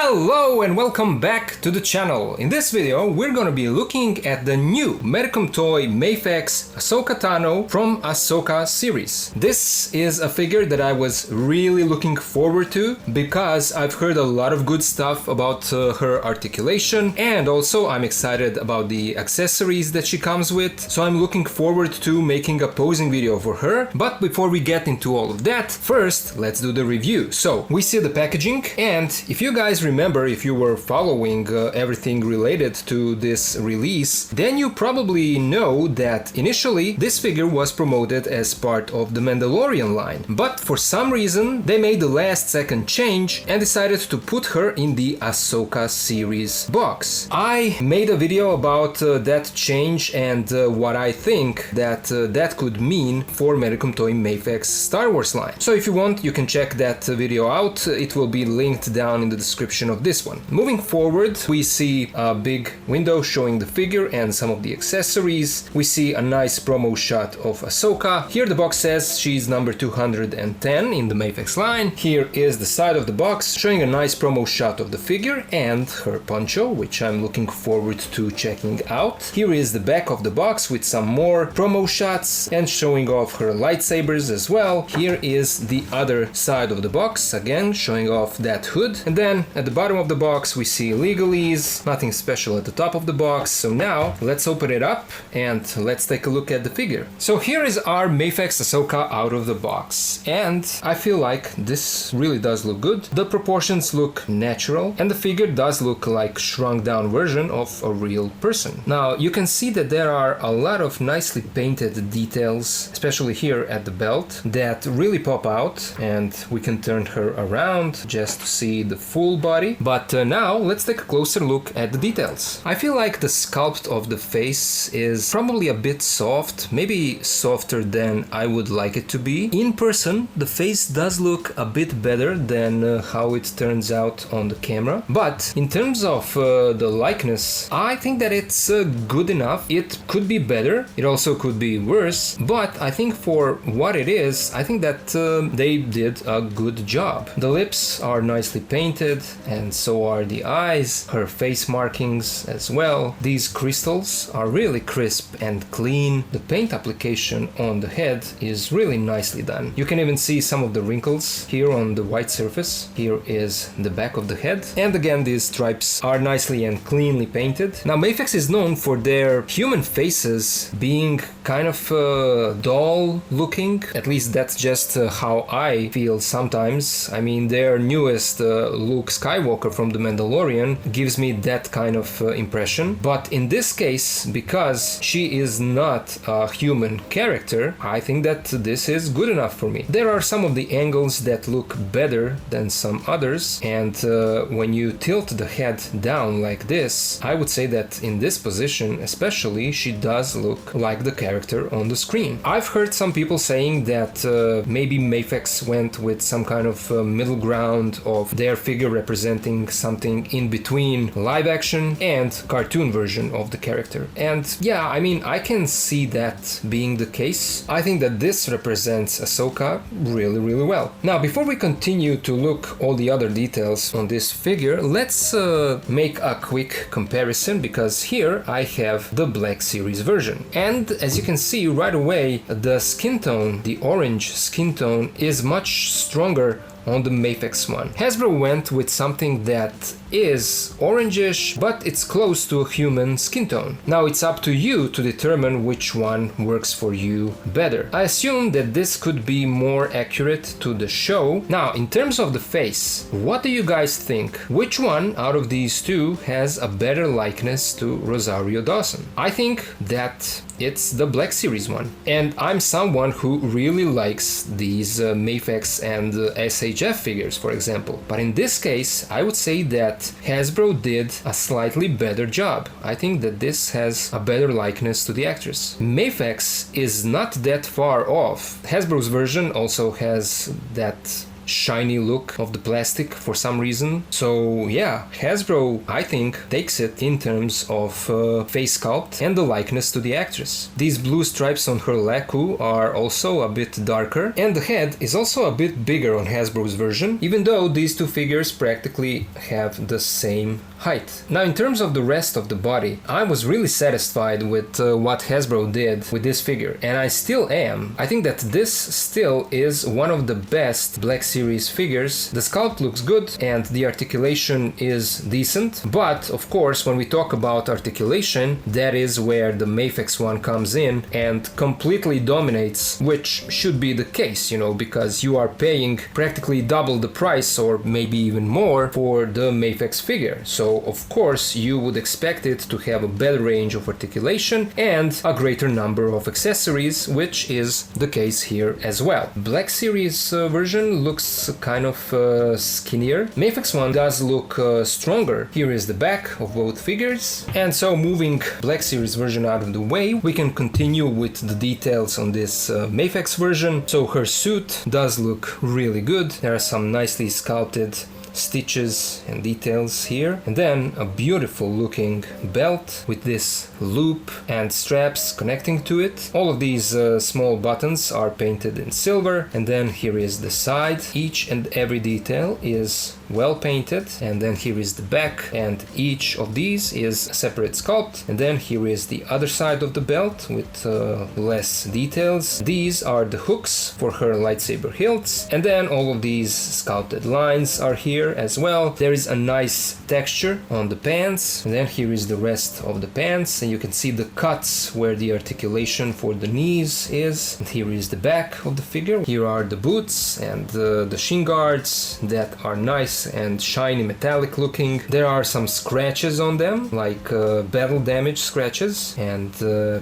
Hello and welcome back to the channel. In this video we're gonna be looking at the new Medicom toy MAFEX Ahsoka Tano from Ahsoka series. This is a figure that I was really looking forward to because I've heard a lot of good stuff about her articulation, and also I'm excited about the accessories that she comes with, so I'm looking forward to making a posing video for her. But before we get into all of that, first let's do the review. So we see the packaging, and if you guys remember, if you were following everything related to this release, then you probably know that initially this figure was promoted as part of the Mandalorian line, but for some reason they made the last second change and decided to put her in the Ahsoka series box. I made a video about that change and what I think that that could mean for Medicom toy MAFEX Star Wars line. So if you want, you can check that video out. It will be linked down in the description of this one. Moving forward, we see a big window showing the figure and some of the accessories. We see a nice promo shot of Ahsoka. Here the box says she's number 210 in the MAFEX line. Here is the side of the box showing a nice promo shot of the figure and her poncho, which I'm looking forward to checking out. Here is the back of the box with some more promo shots and showing off her lightsabers as well. Here is the other side of the box, again showing off that hood. And then at the bottom of the box we see legalese, nothing special at the top of the box. So now let's open it up and let's take a look at the figure. So here is our MAFEX Ahsoka out of the box, and I feel like this really does look good. The proportions look natural and the figure does look like shrunk down version of a real person. Now you can see that there are a lot of nicely painted details, especially here at the belt, that really pop out, and we can turn her around just to see the full body. But now let's take a closer look at the details. I feel like the sculpt of the face is probably a bit soft, maybe softer than I would like it to be. In person, the face does look a bit better than how it turns out on the camera. But in terms of the likeness, I think that it's good enough. It could be better, it also could be worse, but I think for what it is, I think that they did a good job. The lips are nicely painted, and so are the eyes, her face markings as well. These crystals are really crisp and clean. The paint application on the head is really nicely done. You can even see some of the wrinkles here on the white surface. Here is the back of the head, and again these stripes are nicely and cleanly painted. Now MAFEX is known for their human faces being kind of dull looking, at least that's just how I feel sometimes. I mean, their newest Luke Skywalker from The Mandalorian gives me that kind of impression, but in this case, because she is not a human character, I think that this is good enough for me. There are some of the angles that look better than some others, and when you tilt the head down like this, I would say that in this position especially, she does look like the character on the screen. I've heard some people saying that maybe MAFEX went with some kind of middle ground of their figure representing something in between live action and cartoon version of the character. And yeah, I mean, I can see that being the case. I think that this represents Ahsoka really well. Now, before we continue to look all the other details on this figure, let's make a quick comparison, because here I have the Black Series version. And as you can see right away, the skin tone, the orange skin tone, is much stronger on the MAFEX one. Hasbro went with something that is orangish, but it's close to a human skin tone. Now it's up to you to determine which one works for you better. I assume that this could be more accurate to the show. Now, in terms of the face, what do you guys think? Which one out of these two has a better likeness to Rosario Dawson? I think that it's the Black Series one. And I'm someone who really likes these MAFEX and SHF figures, for example. But in this case, I would say that Hasbro did a slightly better job. I think that this has a better likeness to the actress. MAFEX is not that far off. Hasbro's version also has that shiny look of the plastic for some reason. So yeah, Hasbro, I think, takes it in terms of face sculpt and the likeness to the actress. These blue stripes on her laku are also a bit darker, and the head is also a bit bigger on Hasbro's version, even though these two figures practically have the same height. Now, in terms of the rest of the body, I was really satisfied with what Hasbro did with this figure, and I still am. I think that this still is one of the best Black Series figures. The sculpt looks good and the articulation is decent, but of course when we talk about articulation, that is where the MAFEX one comes in and completely dominates, which should be the case, you know, because you are paying practically double the price or maybe even more for the MAFEX figure. So of course you would expect it to have a better range of articulation and a greater number of accessories, which is the case here as well. Black Series version looks kind of skinnier. MAFEX one does look stronger. Here is the back of both figures. And so, moving Black Series version out of the way, we can continue with the details on this MAFEX version. So her suit does look really good. There are some nicely sculpted stitches and details here, and then a beautiful looking belt with this loop and straps connecting to it. All of these small buttons are painted in silver, and then here is the side. Each and every detail is well painted, and then here is the back, and each of these is a separate sculpt. And then here is the other side of the belt with less details. These are the hooks for her lightsaber hilts, and then all of these sculpted lines are here as well. There is a nice texture on the pants, and then here is the rest of the pants, and you can see the cuts where the articulation for the knees is. And here is the back of the figure. Here are the boots and the shin guards that are nice and shiny metallic looking. There are some scratches on them, like battle damage scratches and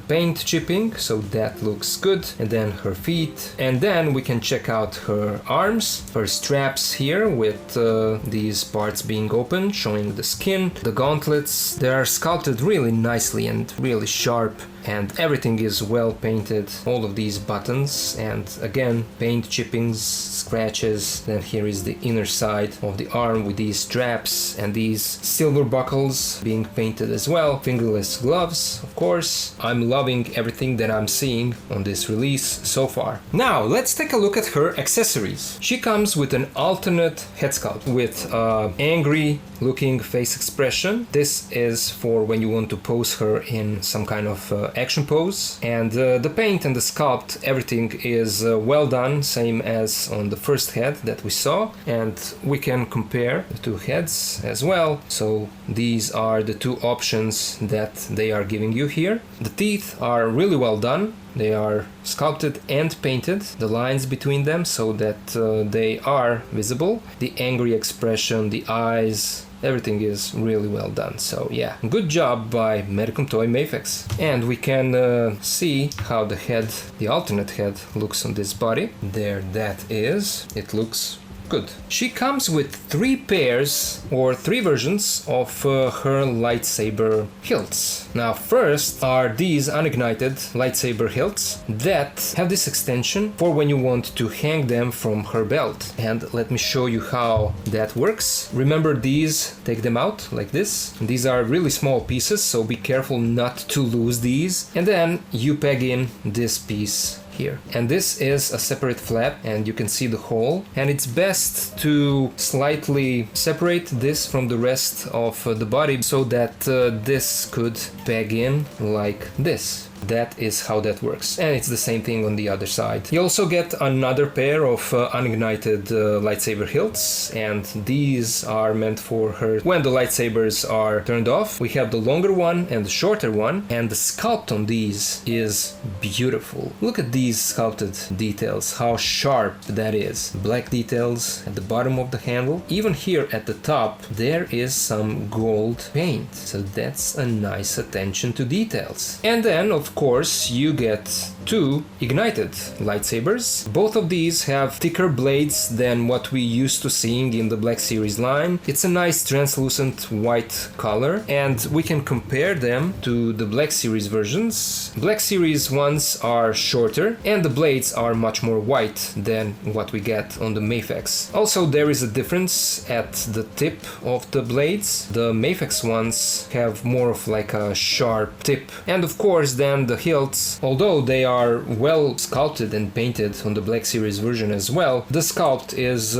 paint chipping, so that looks good. And then her feet, and then we can check out her arms, her straps here with these parts being open, showing the skin. The gauntlets, they are sculpted really nicely and really sharp, and everything is well painted. All of these buttons, and again paint chippings, scratches. Then here is the inner side of the arm with these straps and these silver buckles being painted as well. Fingerless gloves, of course. I'm loving everything that I'm seeing on this release so far. Now let's take a look at her accessories. She comes with an alternate head sculpt with angry looking face expression. This is for when you want to pose her in some kind of action pose, and the paint and the sculpt, everything is well done, same as on the first head that we saw, and we can compare the two heads as well. So these are the two options that they are giving you here. The teeth are really well done. They are sculpted and painted, the lines between them, so that they are visible. The angry expression, the eyes, everything is really well done. So yeah, good job by Medicom Toy MAFEX. And we can see how the head, the alternate head, looks on this body. There that is. It looks good. She comes with three pairs or three versions of her lightsaber hilts. Now first are these unignited lightsaber hilts that have this extension for when you want to hang them from her belt. And let me show you how that works. Remember these, take them out like this. These are really small pieces, so be careful not to lose these. And then you peg in this piece here, and this is a separate flap, and you can see the hole, and it's best to slightly separate this from the rest of the body so that this could peg in like this. That is how that works, and it's the same thing on the other side. You also get another pair of unignited lightsaber hilts, and these are meant for her when the lightsabers are turned off. We have the longer one and the shorter one, and the sculpt on these is beautiful. Look at these sculpted details, how sharp that is. Black details at the bottom of the handle. Even here at the top there is some gold paint, so that's a nice attention to details. And then of course you get two ignited lightsabers. Both of these have thicker blades than what we used to seeing in the Black Series line. It's a nice translucent white color, and we can compare them to the Black Series versions. Black Series ones are shorter and the blades are much more white than what we get on the MAFEX. Also, there is a difference at the tip of the blades. The MAFEX ones have more of like a sharp tip, and of course then the hilts, although they are well sculpted and painted on the Black Series version as well, the sculpt is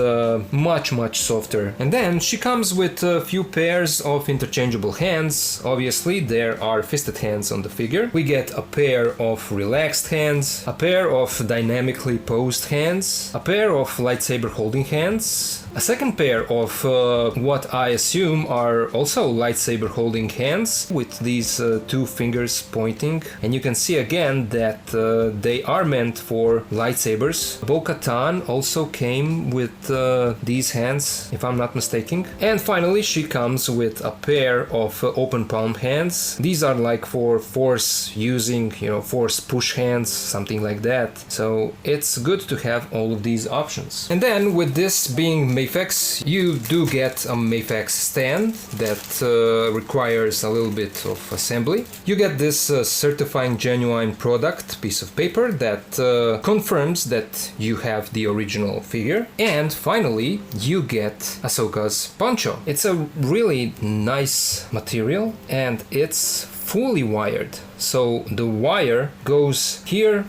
much softer. And then she comes with a few pairs of interchangeable hands. Obviously there are fisted hands on the figure. We get a pair of relaxed hands, a pair of dynamically posed hands, a pair of lightsaber holding hands, a second pair of what I assume are also lightsaber holding hands with these two fingers pointing, and you can see again that they are meant for lightsabers. Bo-Katan also came with these hands, if I'm not mistaken. And finally she comes with a pair of open palm hands. These are like for force using, force push hands, something like that. So it's good to have all of these options. And then with this being MAFEX, you do get a MAFEX stand that requires a little bit of assembly. You get this certifying genuine product piece of paper that confirms that you have the original figure. And finally, you get Ahsoka's poncho. It's a really nice material and it's fully wired. So the wire goes here,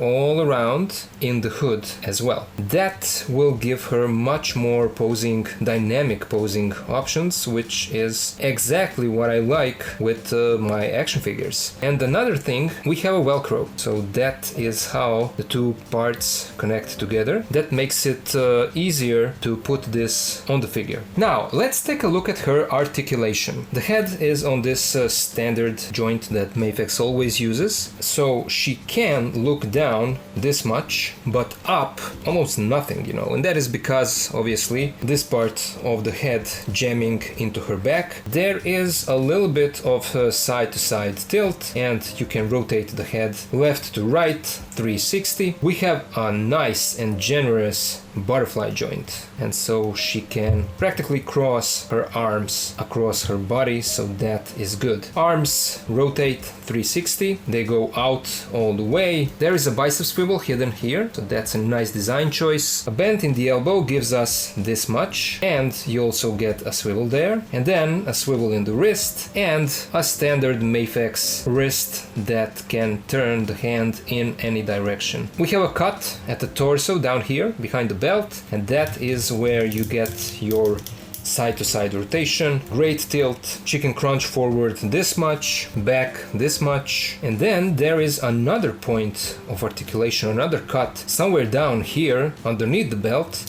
all around in the hood as well. That will give her much more posing, dynamic posing options, which is exactly what I like with my action figures. And another thing, we have a Velcro. So that is how the two parts connect together. That makes it easier to put this on the figure. Now, let's take a look at her articulation. The head is on this standard joint that MAFEX always uses, so she can look down this much, but up almost nothing, and that is because obviously this part of the head jamming into her back. There is a little bit of side to side tilt, and you can rotate the head left to right 360. We have a nice and generous butterfly joint, and so she can practically cross her arms across her body, so that is good. Arms rotate 360, they go out all the way. There is a bicep swivel hidden here, so that's a nice design choice. A bend in the elbow gives us this much, and you also get a swivel there, and then a swivel in the wrist, and a standard MAFEX wrist that can turn the hand in any direction. We have a cut at the torso down here behind the belt, and that is where you get your side-to-side rotation, great tilt. She can crunch forward this much, back this much, and then there is another point of articulation, another cut somewhere down here underneath the belt,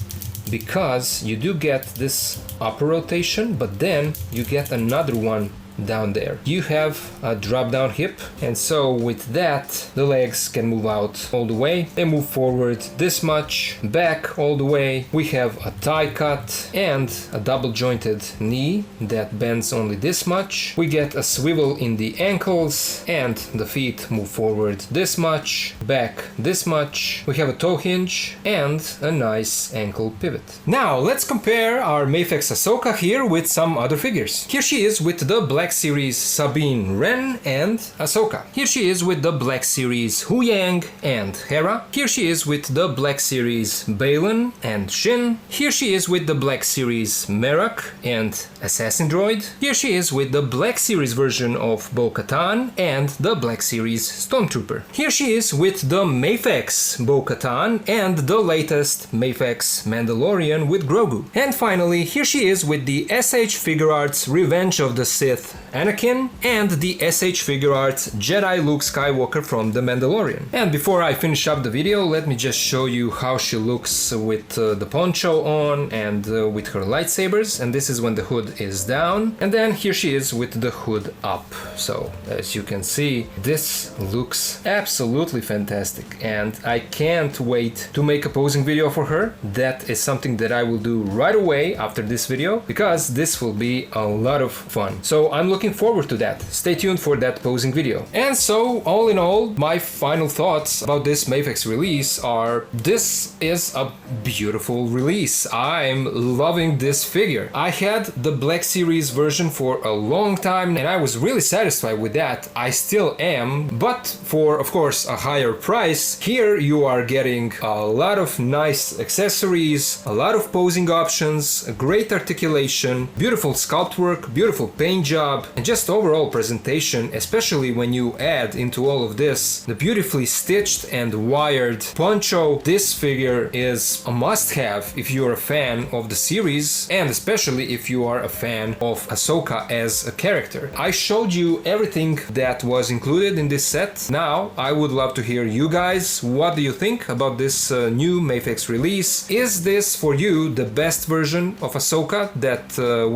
because you do get this upper rotation, but then you get another one down there. You have a drop down hip, and so with that the legs can move out all the way. They move forward this much, back all the way. We have a thigh cut and a double jointed knee that bends only this much. We get a swivel in the ankles, and the feet move forward this much, back this much. We have a toe hinge and a nice ankle pivot. Now let's compare our MAFEX Ahsoka here with some other figures. Here she is with the Black Series Sabine Wren and Ahsoka. Here she is with the Black Series Huyang and Hera. Here she is with the Black Series Baylan and Shin. Here she is with the Black Series Merak and Assassin Droid. Here she is with the Black Series version of Bo-Katan and the Black Series Stormtrooper. Here she is with the MAFEX Bo-Katan and the latest MAFEX Mandalorian with Grogu. And finally, here she is with the SH Figuarts Revenge of the Sith Anakin and the SH Figuarts Jedi Luke Skywalker from The Mandalorian. And before I finish up the video, let me just show you how she looks with the poncho on and with her lightsabers. And this is when the hood is down, and then here she is with the hood up. So as you can see, this looks absolutely fantastic, and I can't wait to make a posing video for her. That is something that I will do right away after this video, because this will be a lot of fun. So I'm looking forward to that. Stay tuned for that posing video. And so, all in all, my final thoughts about this MAFEX release are: this is a beautiful release. I'm loving this figure. I had the Black Series version for a long time and I was really satisfied with that. I still am, but for, of course, a higher price. Here you are getting a lot of nice accessories, a lot of posing options, a great articulation, beautiful sculpt work, beautiful paint job, and just overall presentation, especially when you add into all of this the beautifully stitched and wired poncho. This figure is a must-have if you're a fan of the series, and especially if you are a fan of Ahsoka as a character. I showed you everything that was included in this set. Now I would love to hear you guys. What do you think about this new MAFEX release? Is this for you the best version of Ahsoka that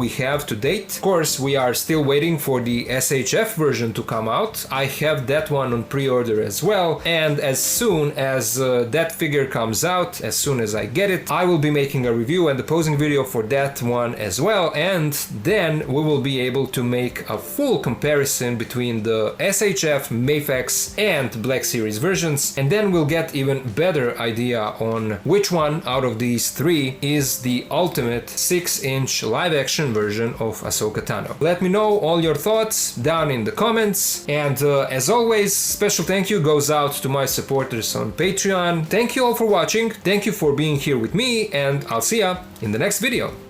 we have to date? Of course, we are still waiting for the SHF version to come out. I have that one on pre-order as well, and as soon as that figure comes out, as soon as I get it, I will be making a review and the posing video for that one as well, and then we will be able to make a full comparison between the SHF, MAFEX and Black Series versions, and then we'll get even better idea on which one out of these three is the ultimate 6-inch live-action version of Ahsoka Tano. Let me know all your thoughts down in the comments, and as always, special thank you goes out to my supporters on Patreon. Thank you all for watching, thank you for being here with me, and I'll see ya in the next video.